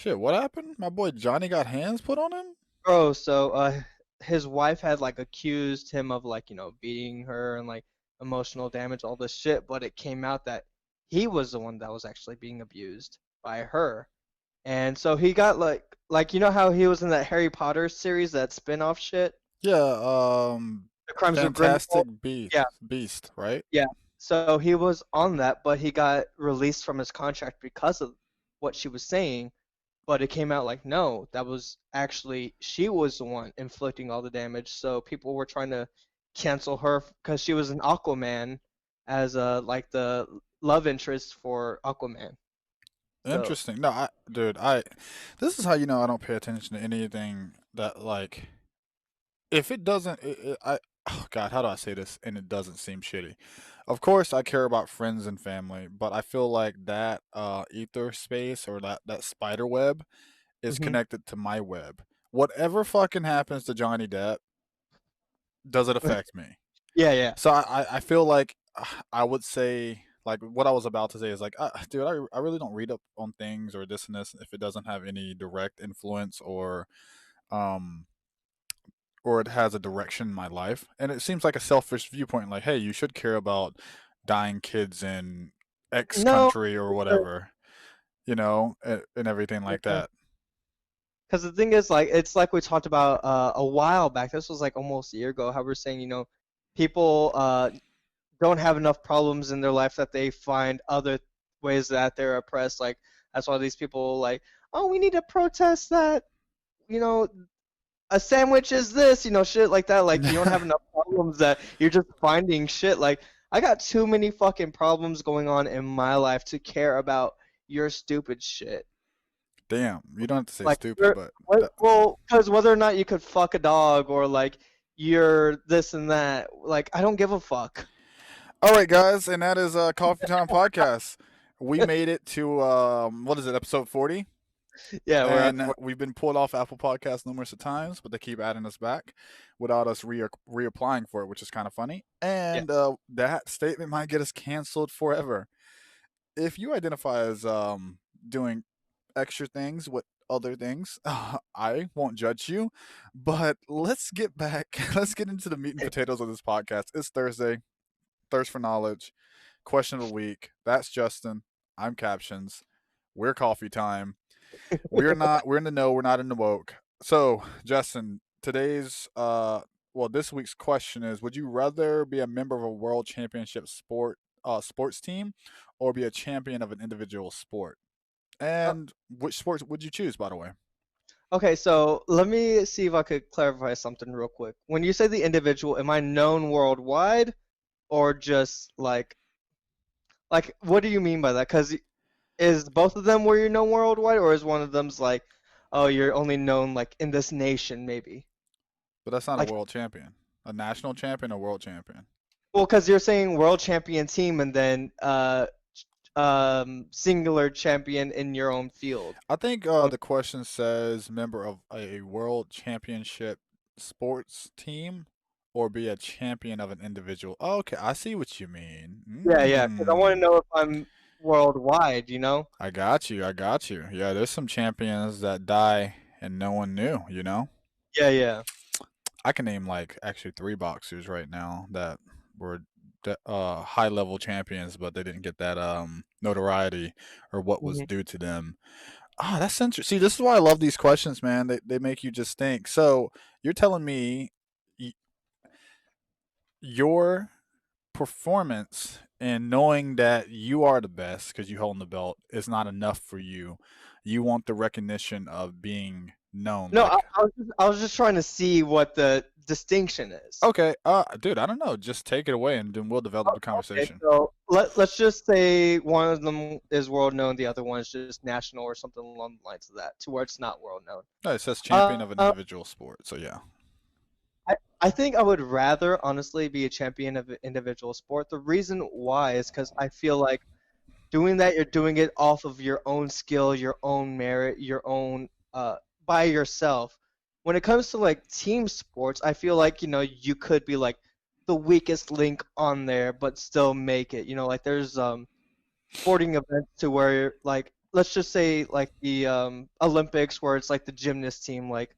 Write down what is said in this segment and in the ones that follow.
Shit, what happened? My boy Johnny got hands put on him? Bro, so his wife had like accused him of like, beating her and like emotional damage, all this shit, but it came out that he was the one that was actually being abused by her. And so he got like how he was in that Harry Potter series, that spin-off shit, Yeah, The Crimes of Fantastic Grindelwald? Beast, Yeah, Beast, right? yeah. So he was on that, but he got released from his contract because of what she was saying. But it came out like no, that was actually she was the one inflicting all the damage. So people were trying to cancel her because she was an Aquaman as like the love interest for Aquaman. So Interesting. No, dude, this is how you know I don't pay attention to anything that like, if it doesn't, oh God, how do I say this? And it doesn't seem shitty. Of course, I care about friends and family, but I feel like that ether space or that spider web is hmm connected to my web. Whatever fucking happens to Johnny Depp, does it affect me? yeah, yeah. So I feel like I would say like what I was about to say is like, dude, I really don't read up on things or this and this if it doesn't have any direct influence um or it has a direction in my life. And it seems like a selfish viewpoint, like, hey, you should care about dying kids in X No, country or whatever, and everything like that. because the thing is, like, it's like we talked about a while back. This was like almost a year ago. How we're saying, people don't have enough problems in their life that they find other ways that they're oppressed. Like that's why these people like, oh, we need to protest that. You know, a sandwich is this. Shit like that. Like you don't have enough problems that you're just finding shit. Like I got too many fucking problems going on in my life to care about your stupid shit. Damn, you don't have to say Like, stupid, but well, because whether or not you could fuck a dog or like you're this and that, like I don't give a fuck. all right, guys, and that is Coffee Time podcast. We made it to what is it, episode 40? Yeah, we're at And we've been pulled off Apple Podcasts numerous of times, but they keep adding us back without us reapplying for it, which is kind of funny. yeah. And that statement might get us canceled forever. If you identify as doing extra things with other things, I won't judge you. But let's get back. Let's get into the meat and potatoes of this podcast. It's Thursday. Thirst for knowledge. Question of the week. That's Justin. I'm Captions. We're Coffee Time. We're in the know, we're not in the woke. So, Justin, this week's question is, would you rather be a member of a world championship sports team or be a champion of an individual sport? And which sports would you choose, by the way? Okay, so let me see if I could clarify something real quick. When you say the individual, am I known worldwide or just like what do you mean by that? Because is both of them where you're known worldwide, or is one of them's like, oh, you're only known like in this nation, maybe? But that's not a Like, world champion. A national champion or world champion? well, because you're saying world champion team and then singular champion in your own field. I think Um, the question says member of a world championship sports team or be a champion of an individual. Oh, okay, I see what you mean. yeah, because I want to know if I'm worldwide. I got you. I got you. Yeah, there's some champions that die and no one knew. Yeah, yeah. I can name like actually three boxers right now that were high level champions, but they didn't get that notoriety or what was hmm due to them. Ah, that's interesting. See, this is why I love these questions, man. They make you just think. So you're telling me y- your performance and knowing that you are the best because you hold the belt is not enough for you. You want the recognition of being known. No, Like, I was just trying to see what the distinction is. okay, dude, I don't know. Just take it away and then we'll develop a Okay, conversation. so let's just say one of them is world known, the other one is just national or something along the lines of that, to where it's not world known. No, it says champion of an Uh, individual sport. So yeah. I think I would rather honestly be a champion of an individual sport. The reason why is because I feel like doing that, you're doing it off of your own skill, your own merit, your own by yourself. When it comes to like team sports, I feel like you could be like the weakest link on there, but still make it. Like there's sporting events to where like let's just say like the Olympics where it's like the gymnast team, like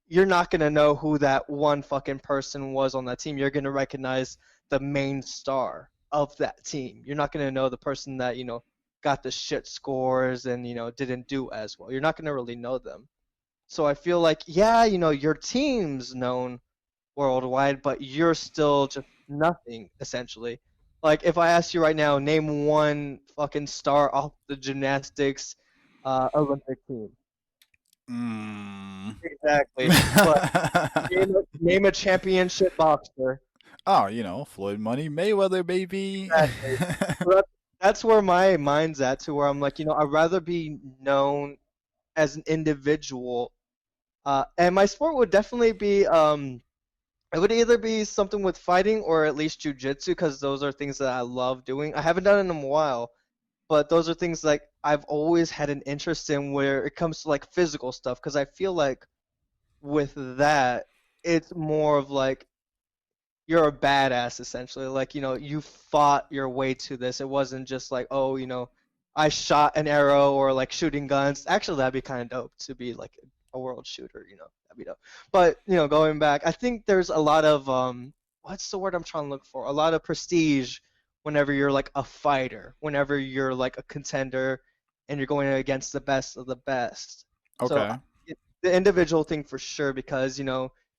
you're not gonna know who that one fucking person was on that team. You're gonna recognize the main star of that team. You're not gonna know the person that, got the shit scores and, didn't do as well. You're not gonna really know them. So I feel like, yeah, your team's known worldwide, but you're still just nothing, essentially. Like, if I ask you right now, name one fucking star off the gymnastics Olympic team. Mm. Exactly. But name a championship boxer. Oh, Floyd Money Mayweather, baby. Exactly. So that's where my mind's at, to where I'm like, I'd rather be known as an individual. And my sport would definitely be it would either be something with fighting or at least jujitsu, because those are things that I love doing. I haven't done it in a while, but those are things like I've always had an interest in where it comes to like physical stuff, because I feel like with that, it's more of like you're a badass essentially. Like, you fought your way to this. It wasn't just like, oh, I shot an arrow or like shooting guns. Actually, that'd be kind of dope to be like a world shooter, that'd be dope. But, going back, I think there's a lot of what's the word I'm trying to look for? A lot of prestige whenever you're like a fighter, whenever you're like a contender and you're going against the best of the best. So Okay. the individual thing for sure, because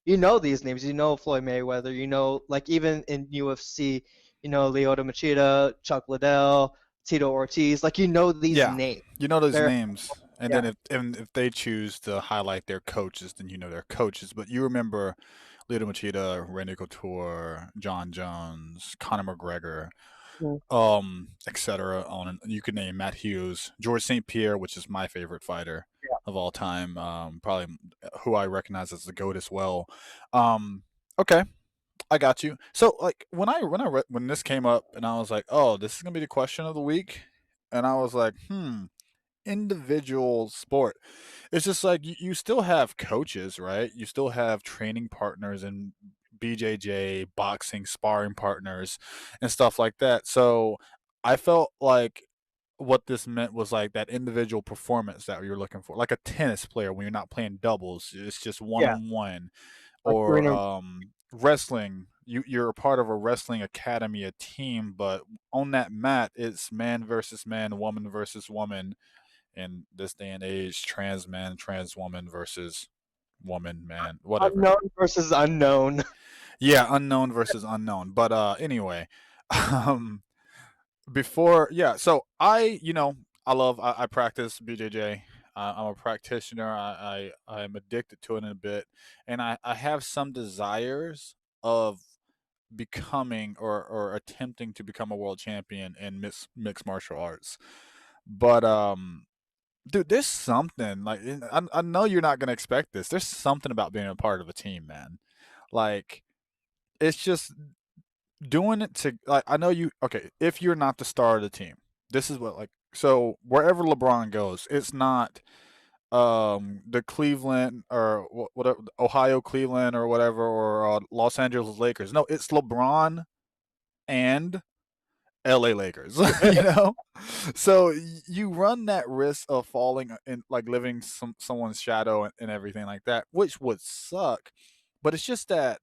these names. You know Floyd Mayweather. Like even in UFC, Lyoto Machida, Chuck Liddell, Tito Ortiz. Like these Yeah. names. You know those They're names. And then yeah. if they choose to highlight their coaches, then you know their coaches. But you remember Lito Machida, Randy Couture, John Jones, Conor McGregor, Mhm. etc. On you could name Matt Hughes, George St. Pierre, which is my favorite fighter Yeah. of all time. Probably who I recognize as the goat as well. Um, okay, I got you. So like when this came up and I was like, oh, this is gonna be the question of the week, and I was like, individual sport. It's just like you still have coaches, right? You still have training partners and BJJ, boxing, sparring partners, and stuff like that. So I felt like what this meant was like that individual performance that you're looking for, like a tennis player when you're not playing doubles, it's just one Yeah. on one, Like you're or in a wrestling. You're a part of a wrestling academy, a team, but on that mat, it's man versus man, woman versus woman, in this day and age, trans man, trans woman versus woman, man, whatever. unknown versus unknown. Yeah, unknown versus unknown. But anyway, um, before yeah, so I practice BJJ. I'm a practitioner. I'm addicted to it in a bit, and I have some desires of becoming or attempting to become a world champion in mixed martial arts. But dude, there's something like I know you're not gonna expect this. There's something about being a part of a team, man. Like it's just doing it to like I know you. Okay, if you're not the star of the team, this is what like so wherever LeBron goes, it's not the Cleveland or whatever Ohio Cleveland or whatever or Los Angeles Lakers. No, it's LeBron and LA Lakers, you know? So you run that risk of falling in like living someone's shadow and everything like that, which would suck. But it's just that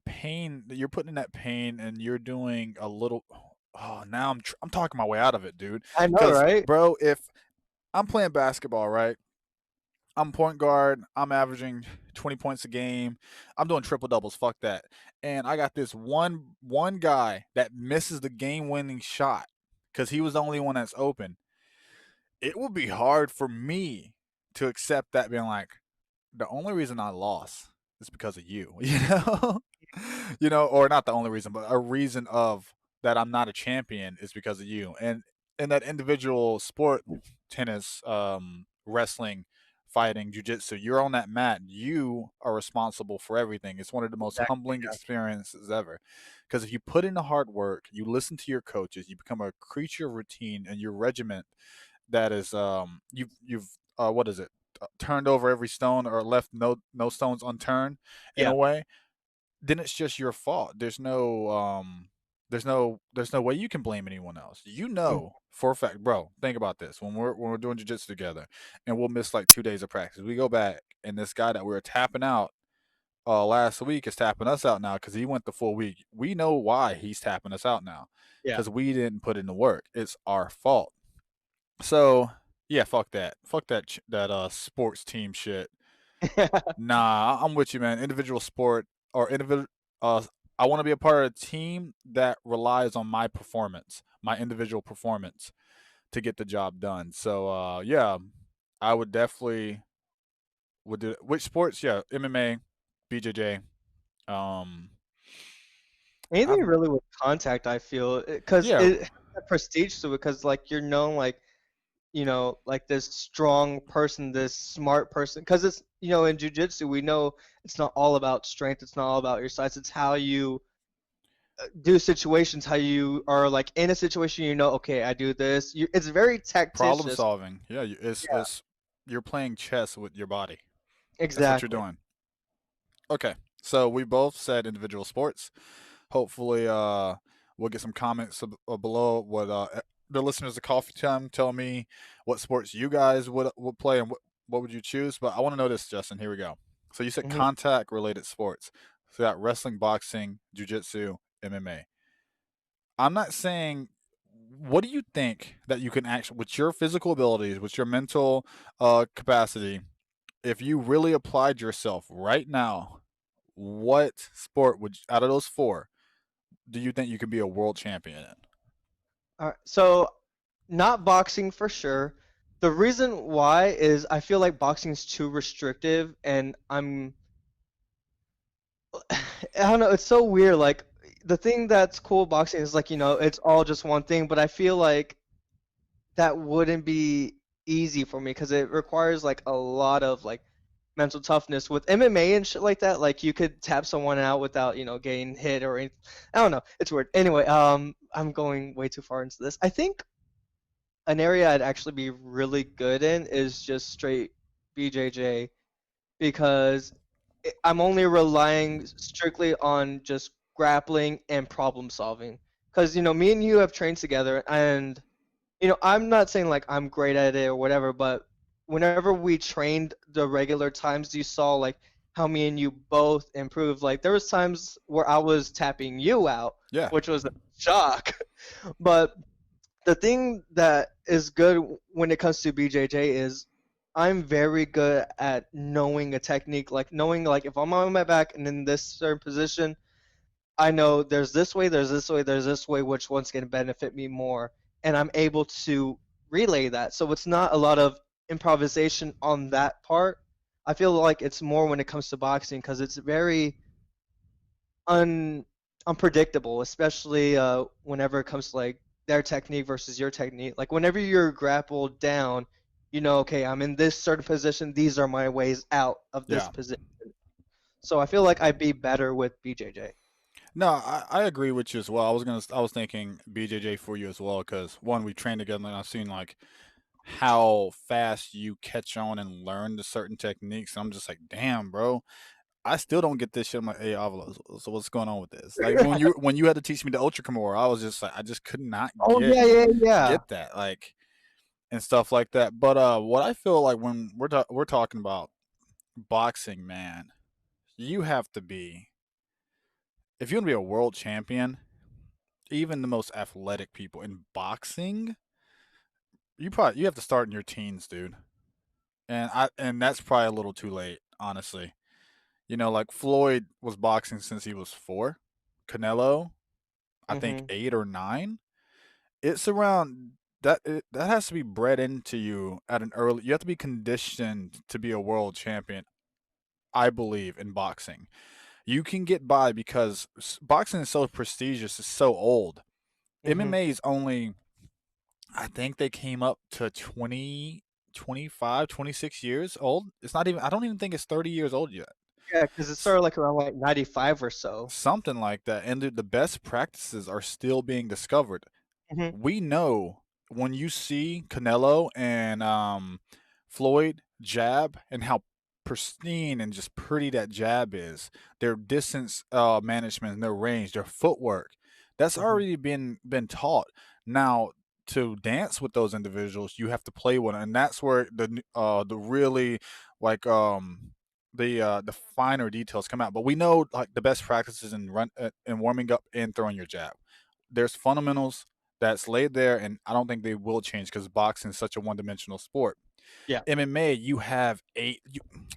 pain that you're putting in that pain and you're doing a little oh, now I'm talking my way out of it, dude. I know, Cuz right? bro, if I'm playing basketball, right? I'm point guard. I'm averaging 20 points a game. I'm doing triple doubles. Fuck that. And I got this one guy that misses the game winning shot because he was the only one that's open. It would be hard for me to accept that being like the only reason I lost is because of you. Or not the only reason, but a reason of that I'm not a champion is because of you. And in that individual sport, tennis, wrestling, fighting, jujitsu, you're on that mat. You are responsible for everything. It's one of the most Exactly. humbling experiences ever. Because if you put in the hard work, you listen to your coaches, you become a creature of routine, and your regiment that is you've what is it? Turned over every stone or left no stones unturned in Yeah. a way, then it's just your fault. There's no there's no way you can blame anyone else. You Mm, know for a fact, bro. Think about this: when we're doing jujitsu together, and we'll miss like 2 days of practice. We go back, and this guy that we were tapping out last week is tapping us out now because he went the full week. We know why he's tapping us out now yeah. because we didn't put in the work. It's our fault. So yeah, fuck that. Fuck that sports team shit. Nah, I'm with you, man. Individual sport or individual. Uh, I want to be a part of a team that relies on my performance, my individual performance, to get the job done. So, yeah, I would definitely would do. Which sports? Yeah, MMA, BJJ. Um, Anything I'm really with contact, I feel, because yeah. it has that prestige to it, because like you're known like like this strong person, this smart person. Because it's in jujitsu, we know it's not all about strength, it's not all about your size, it's how you do situations, how you are like in a situation, okay, I do this. It's very Problem tactitious. solving. Yeah, Yeah, it's you're playing chess with your body. That's what you're exactly. doing. Okay. So we both said individual sports. Hopefully, we'll get some comments below what the listeners of Coffee Time tell me what sports you guys would play and what would you choose. But I want to know this, Justin. Here we go. So you said Hmm. contact related sports. So you got wrestling, boxing, jujitsu, MMA. I'm not saying. What do you think that you can actually, with your physical abilities, with your mental capacity, if you really applied yourself right now, what sport would out of those four do you think you could be a world champion in? All right, so not boxing for sure. The reason why is I feel like boxing is too restrictive, and I don't know, it's so weird. Like the thing that's cool boxing is like, it's all just one thing, but I feel like that wouldn't be easy for me because it requires like a lot of like mental toughness. With MMA and shit like that, like you could tap someone out without, getting hit or anything. I don't know. It's weird. Anyway, I'm going way too far into this. I think an area I'd actually be really good in is just straight BJJ because I'm only relying strictly on just grappling and problem solving. Because, me and you have trained together, and, I'm not saying like I'm great at it or whatever, but whenever we trained the regular times, you saw like how me and you both improved. Like there was times where I was tapping you out, Yeah, which was a shock. But the thing that is good when it comes to BJJ is I'm very good at knowing a technique, like knowing like if I'm on my back and in this certain position, I know there's this way, there's this way, there's this way, which one's going to benefit me more, and I'm able to relay that. So it's not a lot of improvisation on that part. I feel like it's more when it comes to boxing because it's very un unpredictable, especially whenever it comes to like their technique versus your technique. Like whenever you're grappled down, okay, I'm in this certain position. These are my ways out of this yeah. position. So I feel like I'd be better with BJJ. No, I agree with you as well. I was thinking BJJ for you as well because one, we trained together and I've seen like how fast you catch on and learn the certain techniques. And I'm just like, damn, bro, I still don't get this shit. I'm like, hey, Avila, so what's going on with this? Like when you had to teach me the Ultra Kimura, I was just like, I just could not Oh yeah, yeah, yeah. get that like and stuff like that. But what I feel like when we're talking about boxing, man, you have to be if you want to be a world champion, even the most athletic people in boxing, you have to start in your teens, dude. And that's probably a little too late, honestly. You know, like Floyd was boxing since he was 4. Canelo, I think Mhm. 8 or 9. It's around that has to be bred into you at an early. You have to be conditioned to be a world champion. I believe in boxing. You can get by because boxing is so prestigious. It's so old. Mhm. MMA is only I think they came up to 20, 25, 26 years old. It's not even I don't even think it's 30 years old yet. Yeah, because it S- started like around like 95 or so. Something like that. And the best practices are still being discovered. Mhm. We know when you see Canelo and Floyd jab and how pristine and just pretty that jab is, their distance management and their range, their footwork. That's Mhm. already been taught. Now, to dance with those individuals, you have to play with them, and that's where the really like the finer details come out. But we know like the best practices in in warming up and throwing your jab. There's fundamentals that's laid there, and I don't think they will change because boxing is such a one-dimensional sport. Yeah. MMA, you have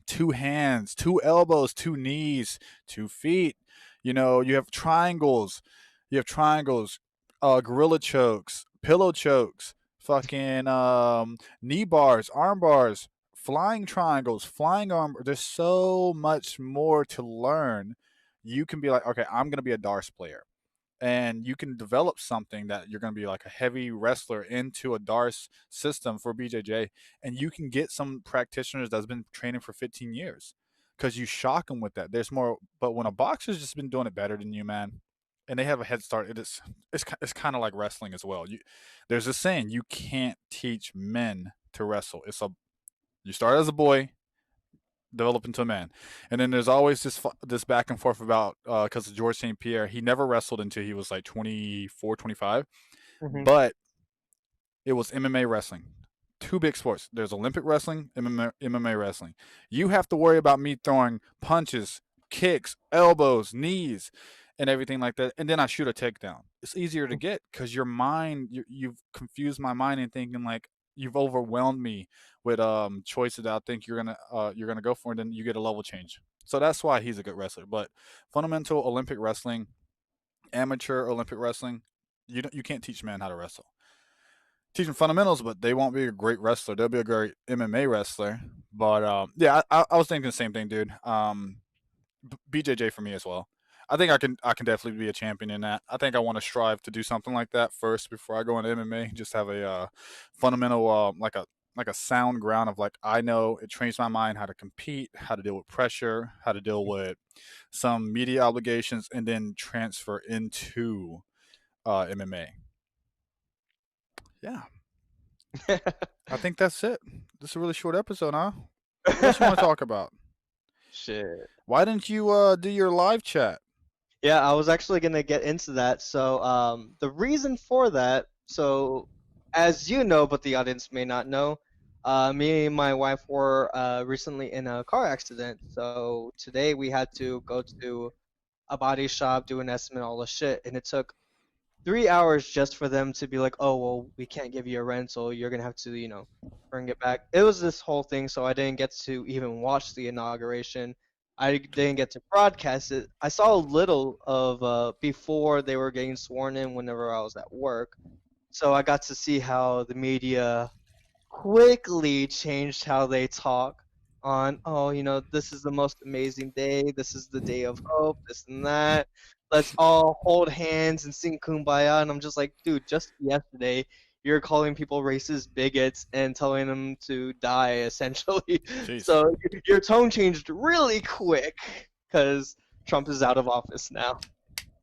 two hands, two elbows, two knees, 2 feet. You have triangles. You have triangles, gorilla chokes, pillow chokes, fucking knee bars, arm bars, flying triangles, flying arm. There's so much more to learn. You can be like, okay, I'm gonna be a darts player, and you can develop something that you're going to be like a heavy wrestler into a DARS system for BJJ, and you can get some practitioners that's been training for 15 years because you shock them with that. There's more, but when a boxer's just been doing it better than you, man, and they have a head start, it's kind of like wrestling as well. There's a saying, you can't teach men to wrestle. You start as a boy, develop into a man. And then there's always this back and forth about because of George St. Pierre, he never wrestled until he was like 24, 25, Mhm. but it was MMA wrestling. Two big sports. There's Olympic wrestling, MMA wrestling. You have to worry about me throwing punches, kicks, elbows, knees, and everything like that. And then I shoot a takedown. It's easier to get because your mind, you've confused my mind in thinking like you've overwhelmed me with choices that I think you're gonna go for, and then you get a level change. So that's why he's a good wrestler. But fundamental Olympic wrestling, amateur Olympic wrestling, you can't teach men how to wrestle. Teach them fundamentals, but they won't be a great wrestler. They'll be a great MMA wrestler. But yeah, I was thinking the same thing, dude. BJJ for me as well. I think I can definitely be a champion in that. I think I want to strive to do something like that first before I go into MMA. Just have a fundamental like a sound ground of like I know it trains my mind how to compete, how to deal with pressure, how to deal with some media obligations, and then transfer into MMA. Yeah, I think that's it. This is a really short episode, huh? What else you want to talk about? Shit. Why didn't you do your live chat? Yeah, I was actually gonna get into that. So, the reason for that, so as you know, but the audience may not know, me and my wife were recently in a car accident. So today we had to go to a body shop, do an estimate, all the shit, and it took 3 hours just for them to be like, oh, well, we can't give you a rental. You're gonna have to, bring it back. It was this whole thing, so I didn't get to even watch the inauguration. I didn't get to broadcast it. I saw a little of before they were getting sworn in whenever I was at work. So I got to see how the media quickly changed how they talk on, oh, this is the most amazing day. This is the day of hope, this and that. Let's all hold hands and sing Kumbaya. And I'm just like, dude, just yesterday, you're calling people racist bigots and telling them to die, essentially. Jeez. So your tone changed really quick because Trump is out of office now.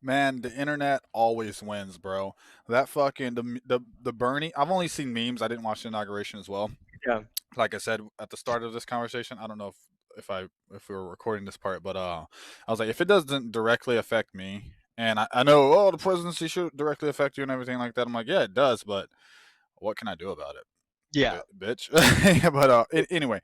Man, the internet always wins, bro. That fucking the Bernie. I've only seen memes. I didn't watch the inauguration as well. Yeah. Like I said at the start of this conversation, I don't know if we were recording this part, but I was like, if it doesn't directly affect me, and I know, oh, the presidency should directly affect you and everything like that. I'm like, yeah, it does, but what can I do about it? Yeah. Bitch. But anyway,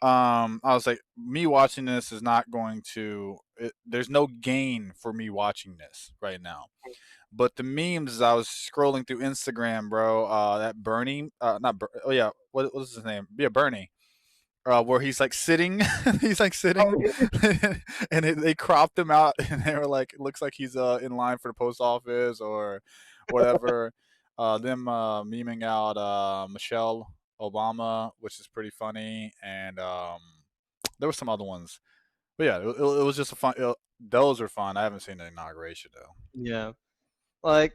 I was like, me watching this is not going to. There's no gain for me watching this right now. But the memes, I was scrolling through Instagram, bro. That Bernie, not oh yeah, what was his name? Yeah, Bernie. Where he's like sitting, he's like Oh, sitting, yeah. and they cropped him out, and they were like, it looks like he's in line for the post office or whatever. Them memeing out Michelle Obama, which is pretty funny, and there were some other ones. But yeah, it was just a fun. Those are fun. I haven't seen the inauguration though. Yeah. Like,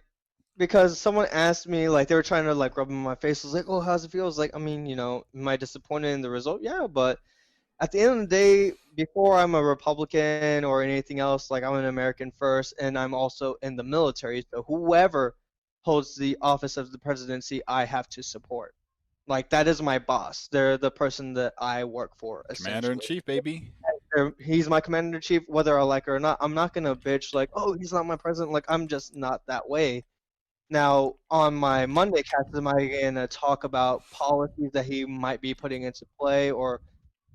because someone asked me, like, they were trying to like rub in my face. I was like, "Oh, how's it feel?" I was like, "I mean, am I disappointed in the result? Yeah, but at the end of the day, before I'm a Republican or anything else, like I'm an American first, and I'm also in the military. So whoever holds the office of the presidency, I have to support. Like that is my boss. They're the person that I work for, Commander in essentially. chief, baby. he's my commander in chief, whether I like it or not. I'm not gonna bitch like, oh, he's not my president. Like, I'm just not that way. Now, on my Monday cast, am I gonna talk about policies that he might be putting into play, or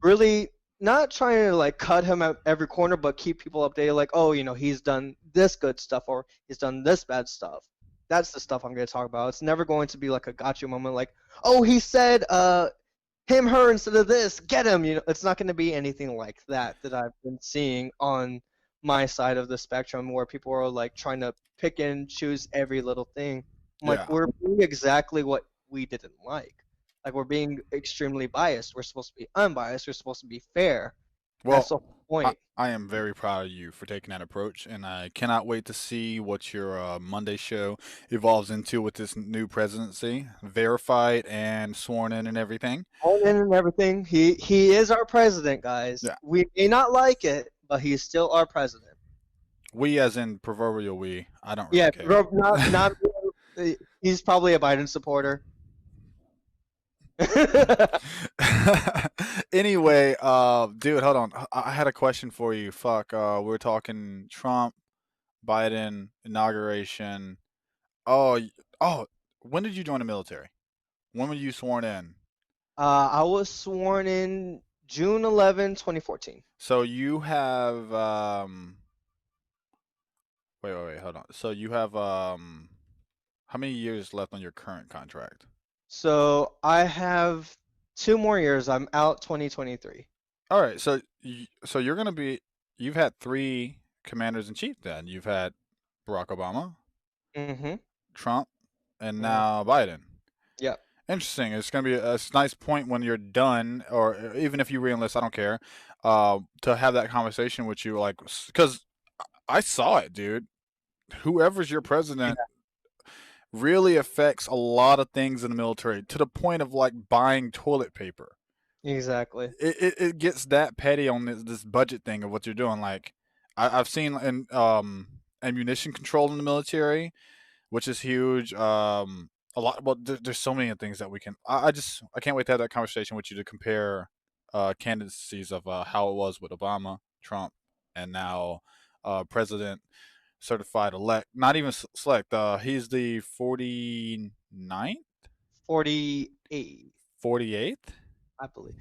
really not trying to like cut him at every corner, but keep people updated? Like, oh, he's done this good stuff, or he's done this bad stuff. That's the stuff I'm gonna talk about. It's never going to be like a gotcha moment, like, oh, he said, him, her instead of this, get him. It's not going to be anything like that I've been seeing on my side of the spectrum, where people are like trying to pick and choose every little thing. I'm like, Yeah. we're being exactly what we didn't like. Like, we're being extremely biased. We're supposed to be unbiased. We're supposed to be fair. That's Well, the whole I, point. I am very proud of you for taking that approach, and I cannot wait to see what your Monday show evolves into with this new presidency, verified and sworn in and everything. All in and everything. He is our president, guys. Yeah, We may not like it, but he's still our president. we as in proverbial we. I don't really Yeah, care. not. He's probably a Biden supporter. Anyway, dude, hold on. I had a question for you. Fuck, we were talking Trump, Biden inauguration. Oh, oh, when did you join the military? When were you sworn in? I was sworn in June 11, 2014. So you have wait, hold on. So you have how many years left on your current contract? So I have 2 more years. I'm out 2023. All right, so so you're gonna be you've had three commanders in chief then. You've had Barack Obama, Mm-hmm. Trump, and Mm. now Biden. Yep. Interesting. It's gonna be a nice point when you're done, or even if you reenlist, I don't care. To have that conversation with you, like, because I saw it, dude. Whoever's your Yeah. president really affects a lot of things in the military to the point of like buying toilet paper. Exactly. It gets that petty on this budget thing of what you're doing. Like, I've seen in ammunition control in the military, which is huge. A lot. Well, there's so many things that we can. I can't wait to have that conversation with you to compare candidacies of how it was with Obama, Trump, and now President certified elect. Not even select. He's the 49th, 48, 48th. I believe.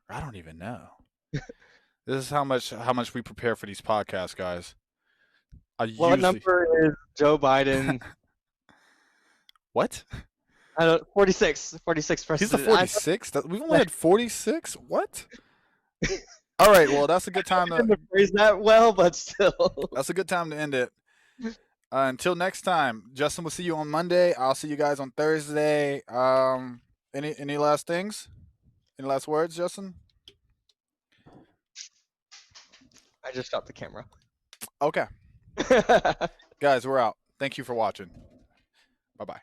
I don't even know. This is how much we prepare for these podcasts, guys. I What usually number is Joe Biden? what? I don't. 46. 46 He's the president. I 46th. We've only know. had 46. What? All right. Well, that's a good time I to didn't phrase that well, but still. that's a good time to end it. Until next time, Justin will see you on Monday. I'll see you guys on Thursday. Any last things? Any last words, Justin? I just stopped the camera. Okay, guys, we're out. Thank you for watching. Bye bye.